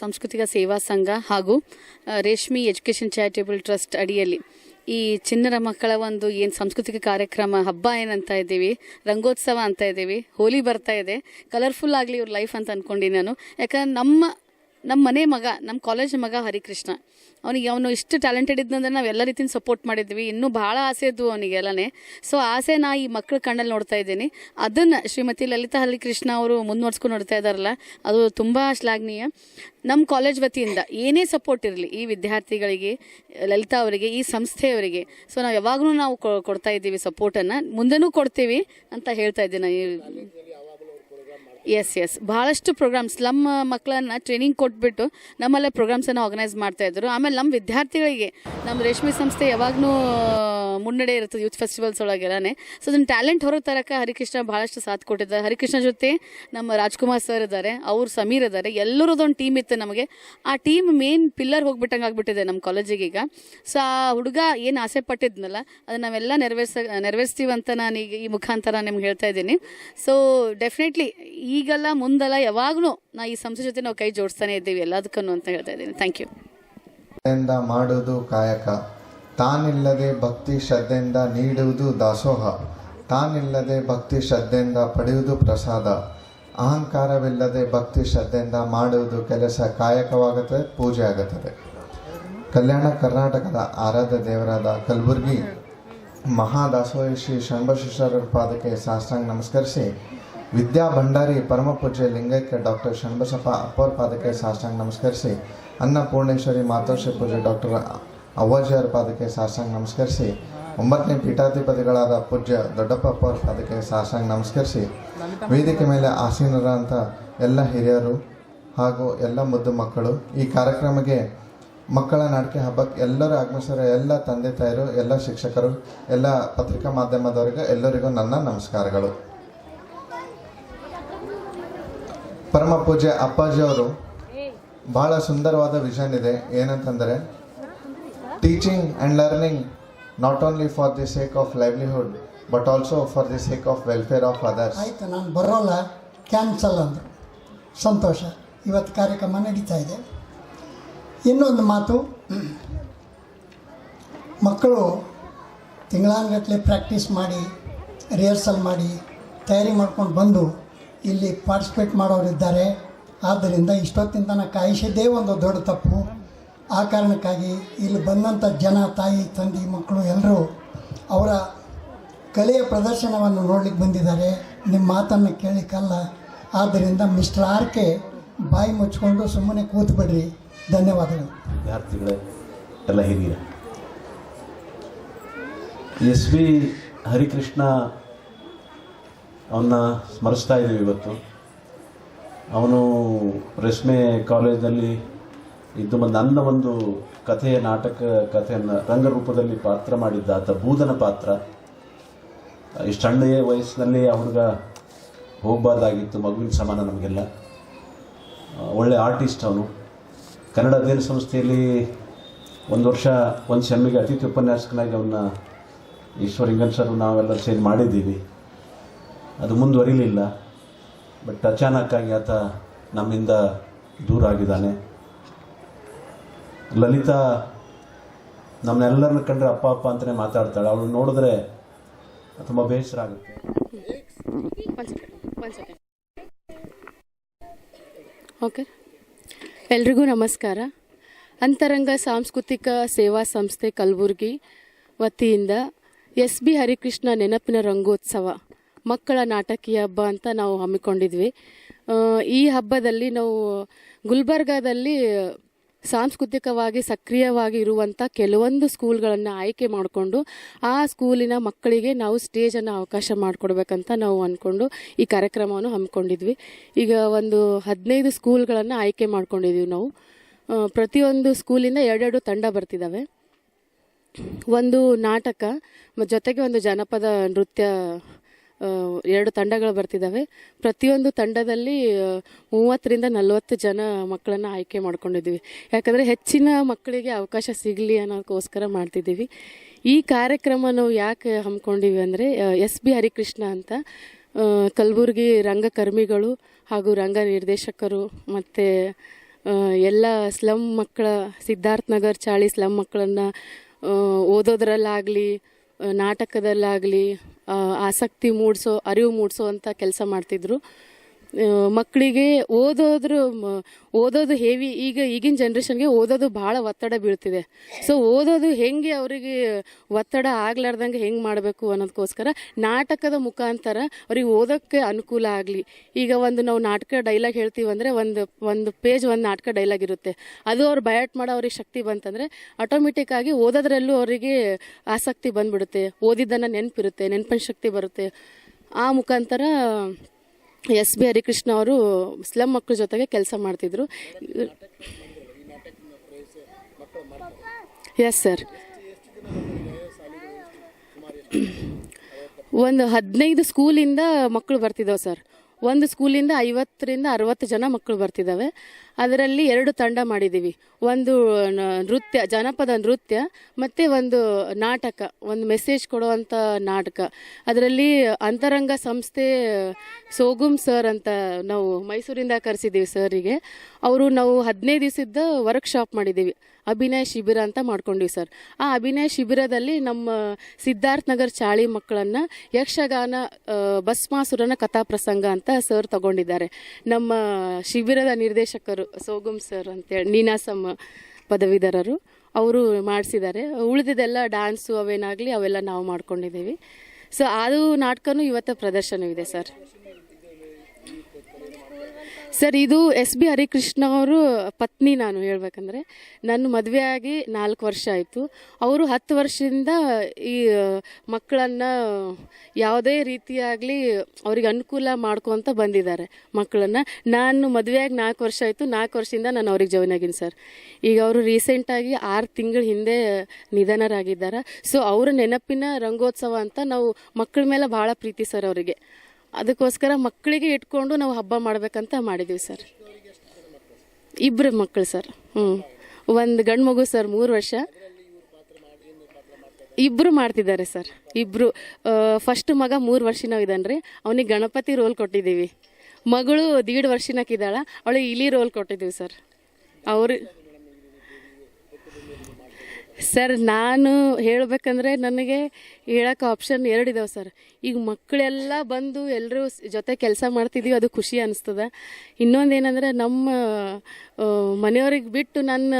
ಸಾಂಸ್ಕೃತಿಕ ಸೇವಾ ಸಂಘ ಹಾಗೂ ರೇಷ್ಮಿ ಎಜುಕೇಷನ್ ಚಾರಿಟೇಬಲ್ ಟ್ರಸ್ಟ್ ಅಡಿಯಲ್ಲಿ ಈ ಚಿಣ್ಣರ ಮಕ್ಕಳ ಒಂದು ಏನು ಸಾಂಸ್ಕೃತಿಕ ಕಾರ್ಯಕ್ರಮ ಹಬ್ಬ ಏನಂತ ಇದ್ದೀವಿ, ರಂಗೋತ್ಸವ ಅಂತ ಇದ್ದೀವಿ, ಹೋಲಿ ಬರ್ತಾ ಇದೆ, ಕಲರ್ಫುಲ್ ಆಗಲಿ ಇವ್ರ ಲೈಫ್ ಅಂತ ಅಂದ್ಕೊಂಡು ನಾನು. ಯಾಕಂದ್ರೆ ನಮ್ಮ ಮನೆ ಮಗ, ನಮ್ಮ ಕಾಲೇಜ್ ಮಗ ಹರಿಕೃಷ್ಣ, ಅವನು ಇಷ್ಟು ಟ್ಯಾಲೆಂಟೆಡ್ ಇದ್ದಂದ್ರೆ ನಾವು ಎಲ್ಲ ರೀತಿಯಿಂದ ಸಪೋರ್ಟ್ ಮಾಡಿದ್ವಿ. ಇನ್ನೂ ಭಾಳ ಆಸೆ ಇದ್ವು ಅವನಿಗೆಲ್ಲನೇ. ಸೊ ಆಸೆ ನಾ ಈ ಮಕ್ಕಳ ಕಣ್ಣಲ್ಲಿ ನೋಡ್ತಾ ಇದ್ದೀನಿ. ಅದನ್ನು ಶ್ರೀಮತಿ ಲಲಿತಾ ಹರಿಕೃಷ್ಣ ಅವರು ಮುಂದುವರ್ಸ್ಕೊಂಡು ನೋಡ್ತಾ ಇದ್ದಾರಲ್ಲ, ಅದು ತುಂಬ ಶ್ಲಾಘನೀಯ. ನಮ್ಮ ಕಾಲೇಜ್ ವತಿಯಿಂದ ಏನೇ ಸಪೋರ್ಟ್ ಇರಲಿ ಈ ವಿದ್ಯಾರ್ಥಿಗಳಿಗೆ, ಲಲಿತಾ ಅವರಿಗೆ, ಈ ಸಂಸ್ಥೆಯವರಿಗೆ, ಸೊ ನಾವು ಯಾವಾಗಲೂ ನಾವು ಕೊಡ್ತಾ ಇದ್ದೀವಿ ಸಪೋರ್ಟನ್ನು, ಮುಂದೆನೂ ಕೊಡ್ತೀವಿ ಅಂತ ಹೇಳ್ತಾ ಇದ್ದೀನಿ. ಎಸ್ ಭಾಳಷ್ಟು ಪ್ರೋಗ್ರಾಮ್ಸ್ ನಮ್ಮ ಮಕ್ಕಳನ್ನ ಟ್ರೈನಿಂಗ್ ಕೊಟ್ಬಿಟ್ಟು ನಮ್ಮಲ್ಲೇ ಪ್ರೋಗ್ರಾಮ್ಸನ್ನು ಆರ್ಗನೈಸ್ ಮಾಡ್ತಾಯಿದ್ರು. ಆಮೇಲೆ ನಮ್ಮ ವಿದ್ಯಾರ್ಥಿಗಳಿಗೆ ನಮ್ಮ ರೇಷ್ಮೆ ಸಂಸ್ಥೆ ಯಾವಾಗಲೂ ಮುನ್ನಡೆ ಇರ್ತದೆ ಯೂತ್ ಫೆಸ್ಟಿವಲ್ಸ್ ಒಳಗೆಲ್ಲನೇ. ಸೊ ಅದನ್ನು ಟ್ಯಾಲೆಂಟ್ ಹೊರಗೆ ತರಕ್ಕೆ ಹರಿಕೃಷ್ಣ ಭಾಳಷ್ಟು ಸಾಥ್ ಕೊಟ್ಟಿದ್ದಾರೆ. ಹರಿಕೃಷ್ಣ ಜೊತೆ ನಮ್ಮ ರಾಜ್ಕುಮಾರ್ ಸರ್ ಇದ್ದಾರೆ, ಅವ್ರು ಸಮೀರ್ ಇದ್ದಾರೆ, ಎಲ್ಲರದೊಂದು ಟೀಮ್ ಇತ್ತು ನಮಗೆ. ಆ ಟೀಮ್ ಮೇನ್ ಪಿಲ್ಲರ್ ಹೋಗ್ಬಿಟ್ಟಂಗೆ ಆಗ್ಬಿಟ್ಟಿದೆ ನಮ್ಮ ಕಾಲೇಜಿಗೆ ಈಗ. ಸೊ ಆ ಹುಡುಗ ಏನು ಆಸೆ ಪಟ್ಟಿದ್ನಲ್ಲ ಅದು ನಾವೆಲ್ಲ ನೆರವೇರಿಸ್ತೀವಂತ ನಾನೀಗ ಈ ಮುಖಾಂತರ ನಿಮ್ಗೆ ಹೇಳ್ತಾ ಇದ್ದೀನಿ. ಸೊ ಡೆಫಿನೆಟ್ಲಿ ಈಗಲ್ಲ ಮುಂದಲ್ಲ ಯಾವಾಗಲೂ ನಾ ಈ ಸಂಸ್ಥೆ ಜೊತೆ ನಾವು ಕೈ ಜೋಡಿಸ್ತಾನೆ ಇದ್ದೀವಿ ಎಲ್ಲದಕ್ಕೂ ಅಂತ ಹೇಳ್ತಾ ಇದ್ದೀನಿ. Thank you. ಮಾಡುವುದು ಕಾಯಕ, ತಾನಿಲ್ಲದೆ ಭಕ್ತಿ ಶ್ರದ್ಧೆಯಿಂದ ನೀಡುವುದು ದಾಸೋಹ, ತಾನಿಲ್ಲದೆ ಭಕ್ತಿ ಶ್ರದ್ಧೆಯಿಂದ ಪಡೆಯುವುದು ಪ್ರಸಾದ, ಅಹಂಕಾರವಿಲ್ಲದೆ ಭಕ್ತಿ ಶ್ರದ್ಧೆಯಿಂದ ಮಾಡುವುದು ಕೆಲಸ ಕಾಯಕವಾಗುತ್ತದೆ, ಪೂಜೆ ಆಗುತ್ತದೆ. ಕಲ್ಯಾಣ ಕರ್ನಾಟಕದ ಆರಾಧ್ಯ ದೇವರಾದ ಕಲಬುರಗಿ ಮಹಾದಾಸೋಹಿ ಶ್ರೀ ಶರಣಬಸವೇಶ್ವರರ ಪಾದಕ್ಕೆ ಸಾಷ್ಟಾಂಗ ನಮಸ್ಕರಿಸಿ, ವಿದ್ಯಾ ಭಂಡಾರಿ ಪರಮ ಪೂಜ್ಯ ಲಿಂಗೈಕ್ಯ ಡಾಕ್ಟರ್ ಶರಣಬಸಪ್ಪ ಅಪ್ಪವ್ರ ಪಾದಕ್ಕೆ ಸಾಷ್ಟಾಂಗ ನಮಸ್ಕರಿಸಿ, ಅನ್ನಪೂರ್ಣೇಶ್ವರಿ ಮಾತೋಶ್ರೀ ಪೂಜ್ಯ ಡಾಕ್ಟರ್ ಅವ್ವಾಜಿಯವರ ಪಾದಕ್ಕೆ ಸಾಷ್ಟಾಂಗ ನಮಸ್ಕರಿಸಿ, 9ನೇ ಪೀಠಾಧಿಪತಿಗಳಾದ ಪೂಜ್ಯ ದೊಡ್ಡಪ್ಪ ಅಪ್ಪವ್ರ ಪಾದಕ್ಕೆ ಸಾಷ್ಟಾಂಗ ನಮಸ್ಕರಿಸಿ, ವೇದಿಕೆ ಮೇಲೆ ಆಸೀನರಾದಂಥ ಎಲ್ಲ ಹಿರಿಯರು ಹಾಗೂ ಎಲ್ಲ ಮುದ್ದು ಮಕ್ಕಳು, ಈ ಕಾರ್ಯಕ್ರಮಕ್ಕೆ ಮಕ್ಕಳ ನಾಟಕ ಹಬ್ಬಕ್ಕೆ ಎಲ್ಲರೂ ಆಗಮಿಸಿರೋ ಎಲ್ಲ ತಂದೆ ತಾಯರು, ಎಲ್ಲ ಶಿಕ್ಷಕರು, ಎಲ್ಲ ಪತ್ರಿಕಾ ಮಾಧ್ಯಮದವರಿಗೆ ಎಲ್ಲರಿಗೂ ನನ್ನ ನಮಸ್ಕಾರಗಳು. ಪರಮ ಪೂಜ್ಯ ಅಪ್ಪಾಜಿಯವರು ಬಹಳ ಸುಂದರವಾದ ವಿಷನ್ ಇದೆ. ಏನಂತಂದರೆ teaching and learning not only for the sake of livelihood but also for the sake of welfare of others. ಆಯಿತು, ನಾನು ಬರೋಲ್ಲ, ಕ್ಯಾನ್ಸಲ್ ಅಂದರು. ಸಂತೋಷ, ಇವತ್ತು ಕಾರ್ಯಕ್ರಮ ನಡೀತಾ ಇದೆ. ಇನ್ನೊಂದು ಮಾತು, ಮಕ್ಕಳು ತಿಂಗಳಾನುಗಟ್ಟಲೆ ಪ್ರಾಕ್ಟೀಸ್ ಮಾಡಿ, ರಿಹರ್ಸಲ್ ಮಾಡಿ, ತಯಾರಿ ಮಾಡ್ಕೊಂಡು ಬಂದು ಇಲ್ಲಿ ಪಾರ್ಟಿಸಿಪೇಟ್ ಮಾಡೋರಿದ್ದಾರೆ. ಆದ್ದರಿಂದ ಇಷ್ಟೊತ್ತಿನ ತನಕ ಕಾಯಿಸಿದ್ದೇ ಒಂದು ದೊಡ್ಡ ತಪ್ಪು. ಆ ಕಾರಣಕ್ಕಾಗಿ ಇಲ್ಲಿ ಬಂದಂಥ ಜನ, ತಾಯಿ, ತಂದೆ, ಮಕ್ಕಳು ಎಲ್ಲರೂ ಅವರ ಕಲೆಯ ಪ್ರದರ್ಶನವನ್ನು ನೋಡ್ಲಿಕ್ಕೆ ಬಂದಿದ್ದಾರೆ. ನಿಮ್ಮ ಮಾತನ್ನು ಕೇಳಲಿಕ್ಕಲ್ಲ. ಆದ್ದರಿಂದ ಮಿಸ್ಟರ್ ಆರ್.ಕೆ. ಬಾಯಿ ಮುಚ್ಕೊಂಡು ಸುಮ್ಮನೆ ಕೂತ್ಬಿಡ್ರಿ. ಧನ್ಯವಾದಗಳು. ವಿದ್ಯಾರ್ಥಿಗಳೇ, ಎಲ್ಲ ಹಿರಿಯ ಎಸ್ ವಿ ಹರಿಕೃಷ್ಣ ಅವನ್ನ ಸ್ಮರಿಸ್ತಾ ಇದ್ದೀವಿ ಇವತ್ತು. ಅವನು ರೇಷ್ಮೆ ಕಾಲೇಜಲ್ಲಿ ಇದ್ದು ನನ್ನ ಒಂದು ಕಥೆಯ ನಾಟಕ ಕಥೆಯನ್ನು ರಂಗರೂಪದಲ್ಲಿ ಪಾತ್ರ ಮಾಡಿದ್ದ ಆತ ಭೂದನ ಪಾತ್ರ. ಇಷ್ಟು ಸಣ್ಣ ವಯಸ್ಸಿನಲ್ಲಿ ಆ ಹುಡುಗ ಹೋಗಬಾರ್ದಾಗಿತ್ತು, ಮಗುವಿನ ಸಮಾನ ನಮಗೆಲ್ಲ. ಒಳ್ಳೆ ಆರ್ಟಿಸ್ಟ್ ಅವನು. ಕನ್ನಡ ಅಧ್ಯಯನ ಸಂಸ್ಥೆಯಲ್ಲಿ ಒಂದು ವರ್ಷ ಒಂದು ಸೆಮ್ಮಿಗೆ ಅತಿಥಿ ಉಪನ್ಯಾಸಕನಾಗಿ ಅವನ್ನ ಈಶ್ವರಿಂಗನ್ ಸರ್ ನಾವೆಲ್ಲ ಸೇರಿ ಮಾಡಿದ್ದೀವಿ. ಅದು ಮುಂದುವರಿಲಿಲ್ಲ. ಬಟ್ ಅಚಾನಕ್ಕಾಗಿ ಆತ ನಮ್ಮಿಂದ ದೂರ ಆಗಿದ್ದಾನೆ. ಲಲಿತಾ ನಮ್ಮನ್ನೆಲ್ಲರನ್ನ ಕಂಡ್ರೆ ಅಪ್ಪ ಅಪ್ಪ ಅಂತಲೇ ಮಾತಾಡ್ತಾಳೆ. ಅವಳು ನೋಡಿದ್ರೆ ತುಂಬ ಬೇಸರ ಆಗುತ್ತೆ. ಓಕೆ, ಎಲ್ರಿಗೂ ನಮಸ್ಕಾರ. ಅಂತರಂಗ ಸಾಂಸ್ಕೃತಿಕ ಸೇವಾ ಸಂಸ್ಥೆ ಕಲಬುರಗಿ ವತಿಯಿಂದ ಎಸ್ ಬಿ ಹರಿಕೃಷ್ಣ ನೆನಪಿನ ರಂಗೋತ್ಸವ ಮಕ್ಕಳ ನಾಟಕೀಯ ಹಬ್ಬ ಅಂತ ನಾವು ಹಮ್ಮಿಕೊಂಡಿದ್ವಿ. ಈ ಹಬ್ಬದಲ್ಲಿ ನಾವು ಗುಲ್ಬರ್ಗಾದಲ್ಲಿ ಸಾಂಸ್ಕೃತಿಕವಾಗಿ ಸಕ್ರಿಯವಾಗಿ ಇರುವಂಥ ಕೆಲವೊಂದು ಸ್ಕೂಲ್ಗಳನ್ನು ಆಯ್ಕೆ ಮಾಡಿಕೊಂಡು ಆ ಸ್ಕೂಲಿನ ಮಕ್ಕಳಿಗೆ ನಾವು ಸ್ಟೇಜನ್ನು ಅವಕಾಶ ಮಾಡಿಕೊಡ್ಬೇಕಂತ ನಾವು ಅಂದ್ಕೊಂಡು ಈ ಕಾರ್ಯಕ್ರಮವನ್ನು ಹಮ್ಮಿಕೊಂಡಿದ್ವಿ. ಈಗ ಒಂದು 15 ಸ್ಕೂಲ್ಗಳನ್ನು ಆಯ್ಕೆ ಮಾಡ್ಕೊಂಡಿದ್ದೀವಿ ನಾವು. ಪ್ರತಿಯೊಂದು ಸ್ಕೂಲಿಂದ 2 ತಂಡ ಬರ್ತಿದ್ದಾವೆ. ಒಂದು ನಾಟಕ ಜೊತೆಗೆ ಒಂದು ಜನಪದ ನೃತ್ಯ 2 ತಂಡಗಳು ಬರ್ತಿದ್ದಾವೆ. ಪ್ರತಿಯೊಂದು ತಂಡದಲ್ಲಿ 30ರಿಂದ 40 ಜನ ಮಕ್ಕಳನ್ನು ಆಯ್ಕೆ ಮಾಡ್ಕೊಂಡಿದ್ದೀವಿ. ಯಾಕಂದರೆ ಹೆಚ್ಚಿನ ಮಕ್ಕಳಿಗೆ ಅವಕಾಶ ಸಿಗಲಿ ಅನ್ನೋದಕ್ಕೋಸ್ಕರ ಮಾಡ್ತಿದ್ದೀವಿ. ಈ ಕಾರ್ಯಕ್ರಮ ನಾವು ಯಾಕೆ ಹಮ್ಮಿಕೊಂಡಿವಿ ಅಂದರೆ ಎಸ್ ಬಿ ಹರಿಕೃಷ್ಣ ಅಂತ ಕಲಬುರಗಿ ರಂಗಕರ್ಮಿಗಳು ಹಾಗೂ ರಂಗ ನಿರ್ದೇಶಕರು ಮತ್ತು ಎಲ್ಲ ಸ್ಲಮ್ ಮಕ್ಕಳ ಸಿದ್ಧಾರ್ಥ ನಗರ್ ಚಾಳಿ ಸ್ಲಮ್ ಮಕ್ಕಳನ್ನು ಓದೋದ್ರಲ್ಲಾಗಲಿ ನಾಟಕದಲ್ಲಾಗಲಿ ಆಸಕ್ತಿ ಮೂಡಿಸೋ ಅರಿವು ಮೂಡಿಸೋ ಅಂತ ಕೆಲಸ ಮಾಡ್ತಿದ್ರು. ಮಕ್ಕಳಿಗೆ ಓದೋದು ಹೇವಿ ಈಗಿನ ಜನ್ರೇಷನ್ಗೆ ಓದೋದು ಭಾಳ ಒತ್ತಡ ಬೀಳ್ತಿದೆ. ಸೊ ಓದೋದು ಹೆಂಗೆ ಅವರಿಗೆ ಒತ್ತಡ ಆಗ್ಲಾರ್ದಂಗೆ ಹೆಂಗೆ ಮಾಡಬೇಕು ಅನ್ನೋದಕ್ಕೋಸ್ಕರ ನಾಟಕದ ಮುಖಾಂತರ ಅವ್ರಿಗೆ ಓದೋಕ್ಕೆ ಅನುಕೂಲ ಆಗಲಿ. ಈಗ ನಾವು ನಾಟಕ ಡೈಲಾಗ್ ಹೇಳ್ತೀವಿ ಅಂದರೆ ಒಂದು ಪೇಜ್ ಒಂದು ನಾಟಕ ಡೈಲಾಗ್ ಇರುತ್ತೆ, ಅದು ಅವ್ರು ಬಯಾಟ್ ಮಾಡೋ ಅವ್ರಿಗೆ ಶಕ್ತಿ ಬಂತಂದರೆ ಆಟೋಮೆಟಿಕ್ ಆಗಿ ಓದೋದ್ರಲ್ಲೂ ಅವರಿಗೆ ಆಸಕ್ತಿ ಬಂದ್ಬಿಡುತ್ತೆ, ಓದಿದ್ದನ್ನು ನೆನಪಿರುತ್ತೆ, ನೆನಪಿನ ಶಕ್ತಿ ಬರುತ್ತೆ. ಆ ಮುಖಾಂತರ SB ಹರಿಕೃಷ್ಣ ಅವರು ಸ್ಲಮ್ ಮಕ್ಕಳ ಜೊತೆಗೆ ಕೆಲಸ ಮಾಡ್ತಿದ್ರು. ಎಸ್ ಸರ್, ಒಂದು 15 ಸ್ಕೂಲಿಂದ ಮಕ್ಕಳು ಬರ್ತಿದ್ದಾವೆ ಸರ್. ಒಂದು ಸ್ಕೂಲಿಂದ 50ರಿಂದ 60 ಜನ ಮಕ್ಕಳು ಬರ್ತಿದ್ದಾವೆ. ಅದರಲ್ಲಿ 2 ತಂಡ ಮಾಡಿದ್ದೀವಿ. ಒಂದು ನೃತ್ಯ, ಜನಪದ ನೃತ್ಯ, ಮತ್ತು ಒಂದು ನಾಟಕ, ಒಂದು ಮೆಸೇಜ್ ಕೊಡುವಂಥ ನಾಟಕ. ಅದರಲ್ಲಿ ಅಂತರಂಗ ಸಂಸ್ಥೆ ಸೋಗುಮ್ ಸರ್ ಅಂತ ನಾವು ಮೈಸೂರಿಂದ ಕರೆಸಿದ್ದೀವಿ ಸರಿಗೆ. ನಾವು 15 ದಿವಸದ ವರ್ಕ್ಶಾಪ್ ಮಾಡಿದ್ದೀವಿ, ಅಭಿನಯ ಶಿಬಿರ ಅಂತ ಮಾಡ್ಕೊಂಡಿವಿ ಸರ್. ಆ ಅಭಿನಯ ಶಿಬಿರದಲ್ಲಿ ನಮ್ಮ ಸಿದ್ಧಾರ್ಥ ನಗರ್ ಚಾಳಿ ಮಕ್ಕಳನ್ನು ಯಕ್ಷಗಾನ ಭಸ್ಮಾಸುರನ ಕಥಾಪ್ರಸಂಗ ಅಂತ ಸರ್ ತಗೊಂಡಿದ್ದಾರೆ. ನಮ್ಮ ಶಿಬಿರದ ನಿರ್ದೇಶಕರು ಸೋಗುಮ್ ಸರ್ ಅಂತೇಳಿ ನೀನಾಸಂ ಪದವೀಧರರು, ಅವರು ಮಾಡಿಸಿದ್ದಾರೆ. ಉಳಿದಿದ್ದೆಲ್ಲ ಡ್ಯಾನ್ಸು ಅವೇನಾಗಲಿ ಅವೆಲ್ಲ ನಾವು ಮಾಡ್ಕೊಂಡಿದ್ದೀವಿ. ಸೊ ಅದು ನಾಟಕನೂ ಇವತ್ತು ಪ್ರದರ್ಶನವಿದೆ ಸರ್. ಸರ್, ಇದು SB ಹರಿಕೃಷ್ಣ ಅವರು ಪತ್ನಿ. ನಾನು ಹೇಳ್ಬೇಕಂದ್ರೆ ನನ್ನ ಮದುವೆ ಆಗಿ 4 ವರ್ಷ ಆಯಿತು. ಅವರು 10 ವರ್ಷದಿಂದ ಈ ಮಕ್ಕಳನ್ನು ಯಾವುದೇ ರೀತಿಯಾಗಲಿ ಅವ್ರಿಗೆ ಅನುಕೂಲ ಮಾಡ್ಕೊತ ಬಂದಿದ್ದಾರೆ ಮಕ್ಕಳನ್ನು. ನಾನು ಮದುವೆಯಾಗಿ 4 ವರ್ಷ ಆಯಿತು. 4 ವರ್ಷದಿಂದ ನಾನು ಅವ್ರಿಗೆ ಜಾಯ್ನ್ ಆಗಿನಿ ಸರ್. ಈಗ ಅವರು ರೀಸೆಂಟಾಗಿ 6 ತಿಂಗಳ ಹಿಂದೆ ನಿಧನರಾಗಿದ್ದಾರೆ. ಸೊ ಅವರ ನೆನಪಿನ ರಂಗೋತ್ಸವ ಅಂತ ನಾವು ಮಕ್ಕಳ ಮೇಲೆ ಭಾಳ ಪ್ರೀತಿ ಸರ್ ಅವರಿಗೆ. ಅದಕ್ಕೋಸ್ಕರ ಮಕ್ಕಳಿಗೆ ಇಟ್ಕೊಂಡು ನಾವು ಹಬ್ಬ ಮಾಡ್ಬೇಕಂತ ಮಾಡಿದ್ದೀವಿ ಸರ್. 2 ಮಕ್ಕಳು ಸರ್. ಒಂದು ಗಂಡು ಮಗು ಸರ್, 3 ವರ್ಷ. 2 ಮಾಡ್ತಿದ್ದಾರೆ ಸರ್. 2 ಫಸ್ಟ್ ಮಗ 3 ವರ್ಷನೂ ಇದ್ದಾನೆ ರೀ. ಅವನಿಗೆ ಗಣಪತಿ ರೋಲ್ ಕೊಟ್ಟಿದ್ದೀವಿ. ಮಗಳು 1.5 ವರ್ಷನಕ್ಕಿದ್ದಾಳ, ಅವಳಿಗೆ ಇಲಿ ರೋಲ್ ಕೊಟ್ಟಿದ್ದೀವಿ ಸರ್. ಸರ್, ನಾನು ಹೇಳಬೇಕಂದ್ರೆ ನನಗೆ ಹೇಳೋಕೆ ಆಪ್ಷನ್ 2 ಇದಾವೆ ಸರ್. ಈಗ ಮಕ್ಕಳೆಲ್ಲ ಬಂದು ಎಲ್ಲರೂ ಜೊತೆ ಕೆಲಸ ಮಾಡ್ತಿದ್ದೀವಿ, ಅದು ಖುಷಿ ಅನಿಸ್ತದೆ. ಇನ್ನೊಂದೇನೆಂದರೆ ನಮ್ಮ ಮನೆಯವ್ರಿಗೆ ಬಿಟ್ಟು ನನ್ನ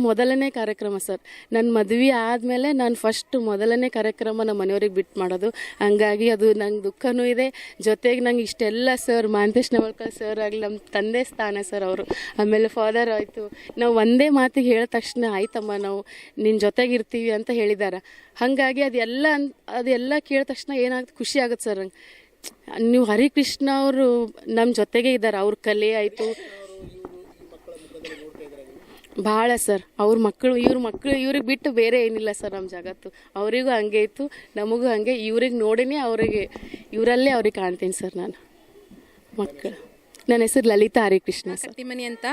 ಮೊದಲನೇ ಕಾರ್ಯಕ್ರಮ ಸರ್. ನನ್ನ ಮದುವೆ ಆದಮೇಲೆ ನಾನು ಮೊದಲನೇ ಕಾರ್ಯಕ್ರಮ ನಮ್ಮ ಮನೆಯವ್ರಿಗೆ ಬಿಟ್ಟು ಮಾಡೋದು. ಹಂಗಾಗಿ ಅದು ನಂಗೆ ದುಃಖನೂ ಇದೆ. ಜೊತೆಗೆ ನಂಗೆ ಇಷ್ಟೆಲ್ಲ ಸರ್, ಮಾಂತೇಶ್ ನವಲ್ಕರ್ ಸರ್ ಆಗಲಿ, ನಮ್ಮ ತಂದೆ ಸ್ಥಾನ ಸರ್ ಅವರು, ಆಮೇಲೆ ಫಾದರ್ ಆಯಿತು. ನಾವು ಒಂದೇ ಮಾತಿಗೆ ಹೇಳಿದ ತಕ್ಷಣ ಆಯ್ತಮ್ಮ ನಾವು ನಿನ್ನ ಜೊತೆಗಿರ್ತೀವಿ ಅಂತ ಹೇಳಿದ್ದಾರೆ. ಹಾಗಾಗಿ ಅದೆಲ್ಲ ಕೇಳಿದ ತಕ್ಷಣ ಏನಾಗುತ್ತೆ, ಖುಷಿ ಆಗುತ್ತೆ ಸರ್. ನೀವು ಹರಿಕೃಷ್ಣ ಅವರು ನಮ್ಮ ಜೊತೆಗೆ ಇದ್ದಾರೆ. ಅವ್ರ ಕಲೆ ಆಯಿತು ಭಾಳ ಸರ್. ಇವ್ರಿಗೆ ಬಿಟ್ಟು ಬೇರೆ ಏನಿಲ್ಲ ಸರ್ ನಮ್ಮ ಜಗತ್ತು. ಅವರಿಗೂ ಹಂಗೆ ಇತ್ತು, ನಮಗೂ ಹಂಗೆ. ಇವ್ರಿಗೆ ನೋಡಿನೇ ಇವರಲ್ಲೇ ಅವ್ರಿಗೆ ಕಾಣ್ತೀನಿ ಸರ್ ನಾನು. ಮಕ್ಕಳು, ನನ್ನ ಹೆಸರು ಲಲಿತಾ ಹರಿಕೃಷ್ಣ ಸರ್. ಕಟ್ಟಿಮನಿ ಅಂತ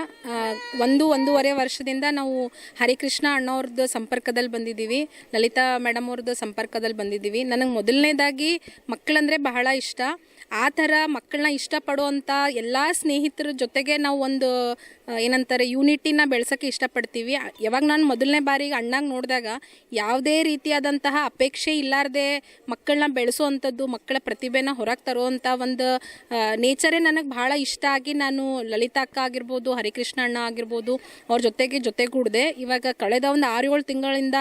1-1.5 ವರ್ಷದಿಂದ ನಾವು ಹರಿಕೃಷ್ಣ ಅಣ್ಣವ್ರದ್ದು ಸಂಪರ್ಕದಲ್ಲಿ ಬಂದಿದ್ದೀವಿ, ಲಲಿತಾ ಮೇಡಮ್ ಅವ್ರದ್ದು ಸಂಪರ್ಕದಲ್ಲಿ ಬಂದಿದ್ದೀವಿ. ನನಗೆ ಮೊದಲನೇದಾಗಿ ಮಕ್ಕಳಂದರೆ ಬಹಳ ಇಷ್ಟ. ಆ ಥರ ಮಕ್ಕಳನ್ನ ಇಷ್ಟಪಡುವಂಥ ಎಲ್ಲ ಸ್ನೇಹಿತರ ಜೊತೆಗೆ ನಾವು ಒಂದು ಏನಂತಾರೆ ಯೂನಿಟಿನ ಬೆಳೆಸೋಕ್ಕೆ ಇಷ್ಟಪಡ್ತೀವಿ. ಯಾವಾಗ ನಾನು ಮೊದಲನೇ ಬಾರಿಗೆ ಅಣ್ಣಾಗ ನೋಡಿದಾಗ ಯಾವುದೇ ರೀತಿಯಾದಂತಹ ಅಪೇಕ್ಷೆ ಇಲ್ಲಾರ್ದೆ ಮಕ್ಕಳನ್ನ ಬೆಳೆಸೋವಂಥದ್ದು, ಮಕ್ಕಳ ಪ್ರತಿಭೆನ ಹೊರಗೆ ತರುವಂಥ ಒಂದು ನೇಚರೇ ನನಗೆ ಭಾಳ ಇಷ್ಟ ಆಗಿ ನಾನು ಲಲಿತಾ ಅಕ್ಕ ಆಗಿರ್ಬೋದು, ಹರಿಕೃಷ್ಣ ಅಣ್ಣ ಆಗಿರ್ಬೋದು, ಅವ್ರ ಜೊತೆಗೂಡಿದೆ. ಇವಾಗ ಕಳೆದ ಒಂದು 6-7 ತಿಂಗಳಿಂದ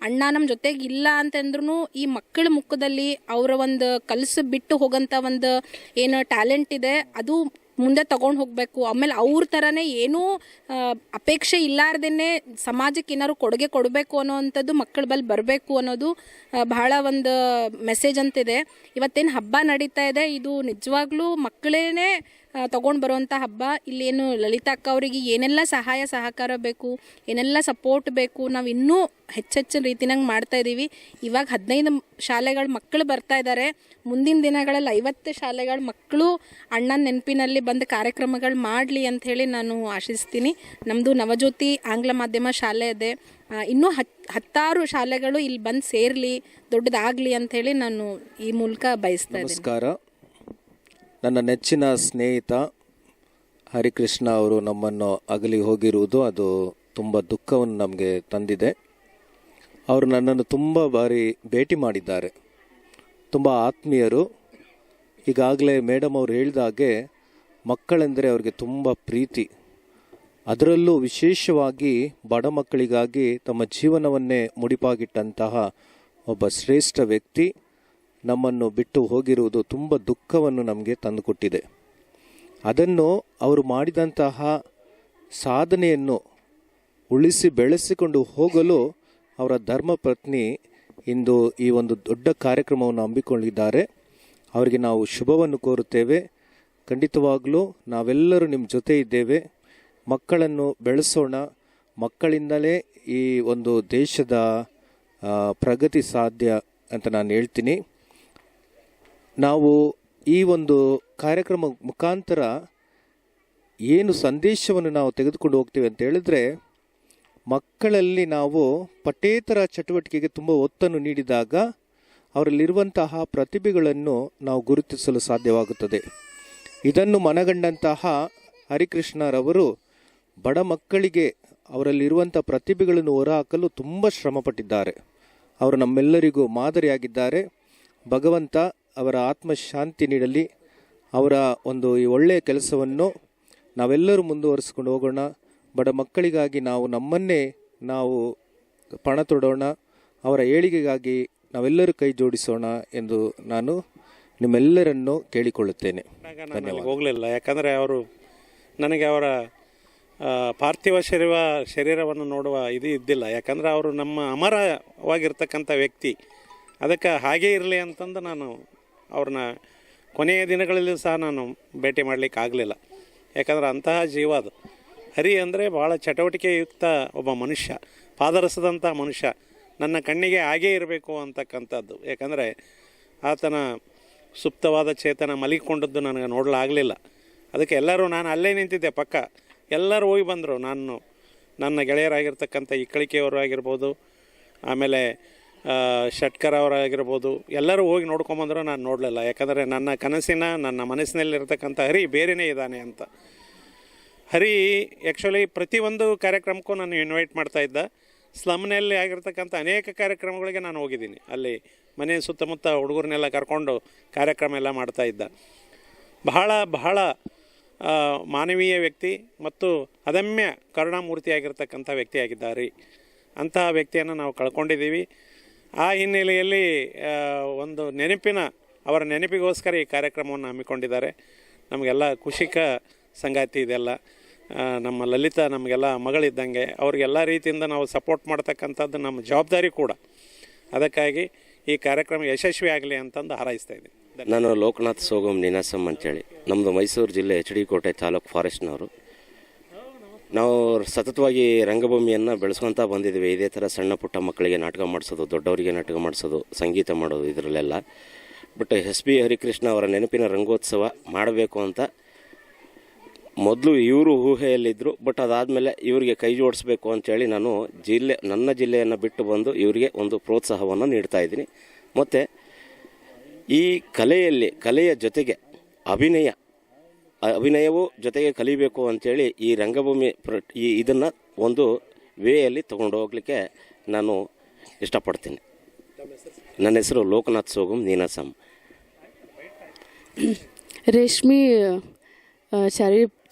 ಅಣ್ಣ ನಮ್ಮ ಜೊತೆಗೆ ಇಲ್ಲ ಅಂತಂದ್ರೂ ಈ ಮಕ್ಕಳ ಮುಖದಲ್ಲಿ ಅವರ ಒಂದು ಕಲಸು ಬಿಟ್ಟು ಹೋಗೋಂಥ ಒಂದು ಏನು ಟ್ಯಾಲೆಂಟ್ ಇದೆ ಅದು ಮುಂದೆ ತಗೊಂಡು ಹೋಗಬೇಕು. ಆಮೇಲೆ ಅವ್ರ ಥರನೇ ಏನೂ ಅಪೇಕ್ಷೆ ಇಲ್ಲಾರ್ದೇ ಸಮಾಜಕ್ಕೆ ಏನಾದ್ರು ಕೊಡುಗೆ ಕೊಡಬೇಕು ಅನ್ನೋವಂಥದ್ದು ಮಕ್ಕಳ ಬಳಿ ಬರಬೇಕು ಅನ್ನೋದು ಬಹಳ ಒಂದು ಮೆಸೇಜ್ ಅಂತಿದೆ. ಇವತ್ತೇನು ಹಬ್ಬ ನಡೀತಾ ಇದೆ, ಇದು ನಿಜವಾಗ್ಲೂ ಮಕ್ಕಳೇ ತೊಗೊಂಡು ಬರುವಂಥ ಹಬ್ಬ. ಇಲ್ಲೇನು ಲಲಿತಾ ಅಕ್ಕ ಅವರಿಗೆ ಏನೆಲ್ಲ ಸಹಾಯ ಸಹಕಾರ ಬೇಕು, ಏನೆಲ್ಲ ಸಪೋರ್ಟ್ ಬೇಕು, ನಾವು ಇನ್ನೂ ಹೆಚ್ಚೆಚ್ಚಿನ ರೀತಿನಾಗ ಮಾಡ್ತಾ ಇದ್ದೀವಿ. ಇವಾಗ 15 ಶಾಲೆಗಳ ಮಕ್ಕಳು ಬರ್ತಾ ಇದ್ದಾರೆ. ಮುಂದಿನ ದಿನಗಳಲ್ಲಿ 50 ಶಾಲೆಗಳ ಮಕ್ಕಳು ಅಣ್ಣನ ನೆನಪಿನಲ್ಲಿ ಬಂದು ಕಾರ್ಯಕ್ರಮಗಳು ಮಾಡಲಿ ಅಂಥೇಳಿ ನಾನು ಆಶಿಸ್ತೀನಿ. ನಮ್ಮದು ನವಜ್ಯೋತಿ ಆಂಗ್ಲ ಮಾಧ್ಯಮ ಶಾಲೆ ಇದೆ. ಇನ್ನೂ 10 ಶಾಲೆಗಳು ಇಲ್ಲಿ ಬಂದು ಸೇರಲಿ, ದೊಡ್ಡದಾಗಲಿ ಅಂಥೇಳಿ ನಾನು ಈ ಮೂಲಕ ಬಯಸ್ತಾ ಇದ್ದೀನಿ. ನಮಸ್ಕಾರ. ನನ್ನ ನೆಚ್ಚಿನ ಸ್ನೇಹಿತ ಹರಿಕೃಷ್ಣ ಅವರು ನಮ್ಮನ್ನು ಅಗಲಿ ಹೋಗಿರುವುದು ಅದು ತುಂಬ ದುಃಖವನ್ನು ನಮಗೆ ತಂದಿದೆ. ಅವರು ನನ್ನನ್ನು ತುಂಬ ಬಾರಿ ಭೇಟಿ ಮಾಡಿದ್ದಾರೆ, ತುಂಬ ಆತ್ಮೀಯರು. ಈಗಾಗಲೇ ಮೇಡಮ್ ಅವರು ಹೇಳಿದ ಹಾಗೆ ಮಕ್ಕಳೆಂದರೆ ಅವರಿಗೆ ತುಂಬ ಪ್ರೀತಿ, ಅದರಲ್ಲೂ ವಿಶೇಷವಾಗಿ ಬಡ ಮಕ್ಕಳಿಗಾಗಿ ತಮ್ಮ ಜೀವನವನ್ನೇ ಮುಡಿಪಾಗಿಟ್ಟಂತಹ ಒಬ್ಬ ಶ್ರೇಷ್ಠ ವ್ಯಕ್ತಿ ನಮ್ಮನ್ನು ಬಿಟ್ಟು ಹೋಗಿರುವುದು ತುಂಬ ದುಃಖವನ್ನು ನಮಗೆ ತಂದುಕೊಟ್ಟಿದೆ. ಅದನ್ನು ಅವರು ಮಾಡಿದಂತಹ ಸಾಧನೆಯನ್ನು ಉಳಿಸಿ ಬೆಳೆಸಿಕೊಂಡು ಹೋಗಲು ಅವರ ಧರ್ಮಪತ್ನಿ ಇಂದು ಈ ಒಂದು ದೊಡ್ಡ ಕಾರ್ಯಕ್ರಮವನ್ನು ಹಮ್ಮಿಕೊಂಡಿದ್ದಾರೆ. ಅವರಿಗೆ ನಾವು ಶುಭವನ್ನು ಕೋರುತ್ತೇವೆ. ಖಂಡಿತವಾಗಲೂ ನಾವೆಲ್ಲರೂ ನಿಮ್ಮ ಜೊತೆ ಇದ್ದೇವೆ. ಮಕ್ಕಳನ್ನು ಬೆಳೆಸೋಣ. ಮಕ್ಕಳಿಂದಲೇ ಈ ಒಂದು ದೇಶದ ಪ್ರಗತಿ ಸಾಧ್ಯ ಅಂತ ನಾನು ಹೇಳ್ತೀನಿ. ನಾವು ಈ ಒಂದು ಕಾರ್ಯಕ್ರಮ ಮುಖಾಂತರ ಏನು ಸಂದೇಶವನ್ನು ನಾವು ತೆಗೆದುಕೊಂಡು ಹೋಗ್ತೀವಿ ಅಂತ ಹೇಳಿದ್ರೆ, ಮಕ್ಕಳಲ್ಲಿ ನಾವು ಪಠ್ಯೇತರ ಚಟುವಟಿಕೆಗೆ ತುಂಬ ಒತ್ತನ್ನು ನೀಡಿದಾಗ ಅವರಲ್ಲಿರುವಂತಹ ಪ್ರತಿಭೆಗಳನ್ನು ನಾವು ಗುರುತಿಸಲು ಸಾಧ್ಯವಾಗುತ್ತದೆ. ಇದನ್ನು ಮನಗಂಡಂತಹ ಹರಿಕೃಷ್ಣರವರು ಬಡ ಮಕ್ಕಳಿಗೆ ಅವರಲ್ಲಿರುವಂಥ ಪ್ರತಿಭೆಗಳನ್ನು ಹೊರಹಾಕಲು ತುಂಬ ಶ್ರಮಪಟ್ಟಿದ್ದಾರೆ. ಅವರು ನಮ್ಮೆಲ್ಲರಿಗೂ ಮಾದರಿಯಾಗಿದ್ದಾರೆ. ಭಗವಂತ ಅವರ ಆತ್ಮಶಾಂತಿ ನೀಡಲಿ. ಅವರ ಒಂದು ಈ ಒಳ್ಳೆಯ ಕೆಲಸವನ್ನು ನಾವೆಲ್ಲರೂ ಮುಂದುವರಿಸಿಕೊಂಡು ಹೋಗೋಣ. ಬಡ ಮಕ್ಕಳಿಗಾಗಿ ನಾವು ನಮ್ಮನ್ನೇ ನಾವು ಪಣ ತೊಡೋಣ. ಅವರ ಏಳಿಗೆಗಾಗಿ ನಾವೆಲ್ಲರೂ ಕೈ ಜೋಡಿಸೋಣ ಎಂದು ನಾನು ನಿಮ್ಮೆಲ್ಲರನ್ನು ಕೇಳಿಕೊಳ್ಳುತ್ತೇನೆ. ಧನ್ಯವಾದ. ಹೋಗಲಿಲ್ಲ, ಯಾಕಂದರೆ ಅವರು ನನಗೆ ಅವರ ಪಾರ್ಥಿವ ಶರೀರವನ್ನು ನೋಡುವ ಇದು ಇದ್ದಿಲ್ಲ. ಯಾಕಂದರೆ ಅವರು ನಮ್ಮ ಅಮರವಾಗಿರ್ತಕ್ಕಂಥ ವ್ಯಕ್ತಿ. ಅದಕ್ಕೆ ಹಾಗೇ ಇರಲಿ ಅಂತಂದು ನಾನು ಅವ್ರನ್ನ ಕೊನೆಯ ದಿನಗಳಲ್ಲಿ ಸಹ ನಾನು ಭೇಟಿ ಮಾಡಲಿಕ್ಕೆ ಆಗಲಿಲ್ಲ. ಯಾಕಂದರೆ ಅಂತಹ ಜೀವ ಅದು. ಹರಿ ಅಂದರೆ ಭಾಳ ಚಟುವಟಿಕೆಯುಕ್ತ ಒಬ್ಬ ಮನುಷ್ಯ, ಪಾದರಸದಂಥ ಮನುಷ್ಯ. ನನ್ನ ಕಣ್ಣಿಗೆ ಹಾಗೇ ಇರಬೇಕು ಅಂತಕ್ಕಂಥದ್ದು. ಯಾಕಂದರೆ ಆತನ ಸುಪ್ತವಾದ ಚೇತನ ಮಲಗಿಕೊಂಡದ್ದು ನನಗೆ ನೋಡಲಾಗಲಿಲ್ಲ. ಅದಕ್ಕೆ ಎಲ್ಲರೂ, ನಾನು ಅಲ್ಲೇ ನಿಂತಿದ್ದೆ ಪಕ್ಕ, ಎಲ್ಲರೂ ಹೋಗಿ ಬಂದರು. ನನ್ನ ಗೆಳೆಯರಾಗಿರ್ತಕ್ಕಂಥ ಇಕ್ಕಳಿಕೆಯವರು ಆಗಿರ್ಬೋದು, ಆಮೇಲೆ ಷಟ್ಕರ್ ಅವರಾಗಿರ್ಬೋದು, ಎಲ್ಲರೂ ಹೋಗಿ ನೋಡ್ಕೊಂಬಂದರು. ನಾನು ನೋಡಲಿಲ್ಲ. ಯಾಕಂದರೆ ನನ್ನ ಮನಸ್ಸಿನಲ್ಲಿರ್ತಕ್ಕಂಥ ಹರಿ ಬೇರೆಯೇ ಇದ್ದಾನೆ ಅಂತ. ಹರಿ ಆ್ಯಕ್ಚುಲಿ ಪ್ರತಿಯೊಂದು ಕಾರ್ಯಕ್ರಮಕ್ಕೂ ನಾನು ಇನ್ವೈಟ್ ಮಾಡ್ತಾಯಿದ್ದ. ಸ್ಲಮ್ನಲ್ಲಿ ಆಗಿರ್ತಕ್ಕಂಥ ಅನೇಕ ಕಾರ್ಯಕ್ರಮಗಳಿಗೆ ನಾನು ಹೋಗಿದ್ದೀನಿ. ಅಲ್ಲಿ ಮನೆ ಸುತ್ತಮುತ್ತ ಹುಡುಗರನ್ನೆಲ್ಲ ಕರ್ಕೊಂಡು ಕಾರ್ಯಕ್ರಮ ಎಲ್ಲ ಮಾಡ್ತಾಯಿದ್ದ. ಬಹಳ ಬಹಳ ಮಾನವೀಯ ವ್ಯಕ್ತಿ ಮತ್ತು ಅದಮ್ಯ ಕರುಣಾಮೂರ್ತಿಯಾಗಿರ್ತಕ್ಕಂಥ ವ್ಯಕ್ತಿಯಾಗಿದ್ದಾರೆ. ಅಂತಹ ವ್ಯಕ್ತಿಯನ್ನು ನಾವು ಕಳ್ಕೊಂಡಿದ್ದೀವಿ. ಆ ಹಿನ್ನೆಲೆಯಲ್ಲಿ ಒಂದು ಅವರ ನೆನಪಿಗೋಸ್ಕರ ಈ ಕಾರ್ಯಕ್ರಮವನ್ನು ಹಮ್ಮಿಕೊಂಡಿದ್ದಾರೆ. ನಮಗೆಲ್ಲ ಖುಷಿಕ ಸಂಗಾತಿ ಇದೆಲ್ಲ. ನಮ್ಮ ಲಲಿತಾ ನಮಗೆಲ್ಲ ಮಗಳಿದ್ದಂಗೆ, ಅವ್ರಿಗೆಲ್ಲ ರೀತಿಯಿಂದ ನಾವು ಸಪೋರ್ಟ್ ಮಾಡ್ತಕ್ಕಂಥದ್ದು ನಮ್ಮ ಜವಾಬ್ದಾರಿ ಕೂಡ. ಅದಕ್ಕಾಗಿ ಈ ಕಾರ್ಯಕ್ರಮ ಯಶಸ್ವಿ ಆಗಲಿ ಅಂತಂದು ಹಾರೈಸ್ತಾ ಇದ್ದೀನಿ. ನಾನು ಲೋಕನಾಥ್ ಸೋಗಮ್ ನೀನಾಸಮ್ ಅಂತೇಳಿ, ನಮ್ಮದು ಮೈಸೂರು ಜಿಲ್ಲೆ HD ಕೋಟೆ ತಾಲೂಕು ಫಾರೆಸ್ಟ್ನವರು. ನಾವು ಸತತವಾಗಿ ರಂಗಭೂಮಿಯನ್ನು ಬೆಳೆಸ್ಕೊತಾ ಬಂದಿದ್ದೀವಿ. ಇದೇ ಥರ ಸಣ್ಣ ಪುಟ್ಟ ಮಕ್ಕಳಿಗೆ ನಾಟಕ ಮಾಡಿಸೋದು, ದೊಡ್ಡವರಿಗೆ ನಾಟಕ ಮಾಡಿಸೋದು, ಸಂಗೀತ ಮಾಡೋದು, ಇದರಲ್ಲೆಲ್ಲ. ಬಟ್ SB ಹರಿಕೃಷ್ಣ ಅವರ ನೆನಪಿನ ರಂಗೋತ್ಸವ ಮಾಡಬೇಕು ಅಂತ ಮೊದಲು ಇವರು ಊಹೆಯಲ್ಲಿದ್ದರು. ಬಟ್ ಅದಾದಮೇಲೆ ಇವರಿಗೆ ಕೈ ಜೋಡಿಸ್ಬೇಕು ಅಂತೇಳಿ ನಾನು ನನ್ನ ಜಿಲ್ಲೆಯನ್ನು ಬಿಟ್ಟು ಬಂದು ಇವರಿಗೆ ಒಂದು ಪ್ರೋತ್ಸಾಹವನ್ನು ನೀಡ್ತಾ ಇದ್ದೀನಿ. ಮತ್ತು ಈ ಕಲೆಯ ಜೊತೆಗೆ ಅಭಿನಯವೂ ಜೊತೆಗೆ ಕಲಿಬೇಕು ಅಂಥೇಳಿ ಈ ರಂಗಭೂಮಿ ಇದನ್ನು ಒಂದು ವೇಯಲ್ಲಿ ತೊಗೊಂಡು ಹೋಗಲಿಕ್ಕೆ ನಾನು ಇಷ್ಟಪಡ್ತೀನಿ. ನನ್ನ ಹೆಸರು ಲೋಕನಾಥ್ ಸೋಗಮ್ ನೀನಾಸಮ್. ರೇಷ್ಮಿ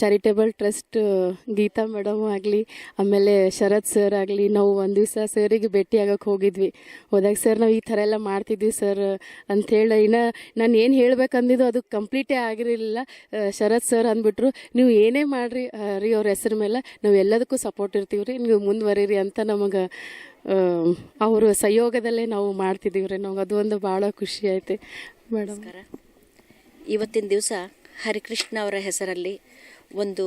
ಚಾರಿಟೇಬಲ್ ಟ್ರಸ್ಟ್ ಗೀತಾ ಮೇಡಮ್ ಆಗಲಿ, ಆಮೇಲೆ ಶರತ್ ಸರ್ ಆಗಲಿ, ನಾವು ಒಂದು ದಿವಸ ಸರಿಗೆ ಭೇಟಿಯಾಗಕ್ಕೆ ಹೋಗಿದ್ವಿ. ಹೋದಾಗ ಸರ್ ನಾವು ಈ ಥರ ಎಲ್ಲ ಮಾಡ್ತಿದ್ವಿ ಸರ್ ಅಂಥೇಳಿ, ನಾನು ಏನು ಹೇಳ್ಬೇಕಂದಿದ್ದು ಅದು ಕಂಪ್ಲೀಟೇ ಆಗಿರಲಿಲ್ಲ. ಶರತ್ ಸರ್ ಅಂದ್ಬಿಟ್ರು, ನೀವು ಏನೇ ಮಾಡಿರಿ ಹರಿ ಅವ್ರ ಹೆಸರು ಮೇಲೆ ನಾವು ಎಲ್ಲದಕ್ಕೂ ಸಪೋರ್ಟ್ ಇರ್ತೀವಿ ರೀ, ನೀವು ಮುಂದುವರೀರಿ ಅಂತ ನಮಗೆ ಅವರು ಸಹಯೋಗದಲ್ಲೇ ನಾವು ಮಾಡ್ತಿದ್ದೀವಿ ರೀ. ನಮ್ಗೆ ಅದು ಒಂದು ಭಾಳ ಖುಷಿ ಐತೆ ಮೇಡಮ್. ಇವತ್ತಿನ ದಿವಸ ಹರಿಕೃಷ್ಣ ಅವರ ಹೆಸರಲ್ಲಿ ಒಂದು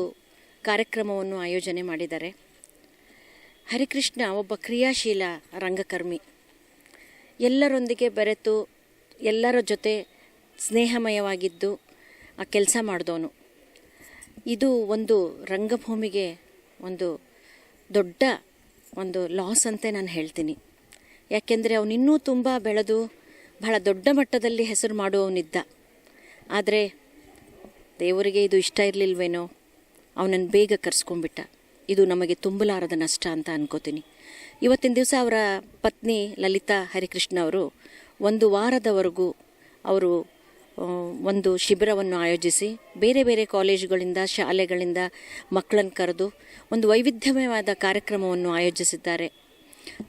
ಕಾರ್ಯಕ್ರಮವನ್ನು ಆಯೋಜನೆ ಮಾಡಿದ್ದಾರೆ. ಹರಿಕೃಷ್ಣ ಒಬ್ಬ ಕ್ರಿಯಾಶೀಲ ರಂಗಕರ್ಮಿ. ಎಲ್ಲರೊಂದಿಗೆ ಬೆರೆತು ಎಲ್ಲರ ಜೊತೆ ಸ್ನೇಹಮಯವಾಗಿದ್ದು ಆ ಕೆಲಸ ಮಾಡಿದವನು. ಇದು ಒಂದು ರಂಗಭೂಮಿಗೆ ಒಂದು ದೊಡ್ಡ ಒಂದು ಲಾಸ್ ಅಂತ ನಾನು ಹೇಳ್ತೀನಿ. ಯಾಕೆಂದರೆ ಅವನಿನ್ನೂ ತುಂಬ ಬೆಳೆದು ಬಹಳ ದೊಡ್ಡ ಮಟ್ಟದಲ್ಲಿ ಹೆಸರು ಮಾಡುವವನಿದ್ದ. ಆದರೆ ದೇವರಿಗೆ ಇದು ಇಷ್ಟ ಇರಲಿಲ್ವೇನೋ, ಅವನನ್ನು ಬೇಗ ಕರೆಸ್ಕೊಂಡ್ಬಿಟ್ಟ. ಇದು ನಮಗೆ ತುಂಬಲಾರದ ನಷ್ಟ ಅಂತ ಅನ್ಕೋತೀನಿ. ಇವತ್ತಿನ ದಿವಸ ಅವರ ಪತ್ನಿ ಲಲಿತಾ ಹರಿಕೃಷ್ಣ ಅವರು 1 ವಾರದವರೆಗೂ ಅವರು ಒಂದು ಶಿಬಿರವನ್ನು ಆಯೋಜಿಸಿ ಬೇರೆ ಬೇರೆ ಕಾಲೇಜುಗಳಿಂದ ಶಾಲೆಗಳಿಂದ ಮಕ್ಕಳನ್ನು ಕರೆದು ಒಂದು ವೈವಿಧ್ಯಮಯವಾದ ಕಾರ್ಯಕ್ರಮವನ್ನು ಆಯೋಜಿಸಿದ್ದಾರೆ.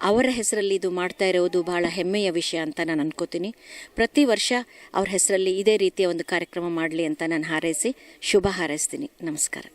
ಅವರ ಹೆಸರಲ್ಲಿ ಇದು ಮಾಡ್ತಾ ಇರೋದು ಬಹಳ ಹೆಮ್ಮೆಯ ವಿಷಯ ಅಂತ ನಾನು ಅನ್ಕೋತೀನಿ. ಪ್ರತಿ ವರ್ಷ ಅವ್ರ ಹೆಸರಲ್ಲಿ ಇದೇ ರೀತಿಯ ಒಂದು ಕಾರ್ಯಕ್ರಮ ಮಾಡಲಿ ಅಂತ ನಾನು ಹಾರೈಸಿ ಶುಭ ಹಾರೈಸ್ತೀನಿ. ನಮಸ್ಕಾರ.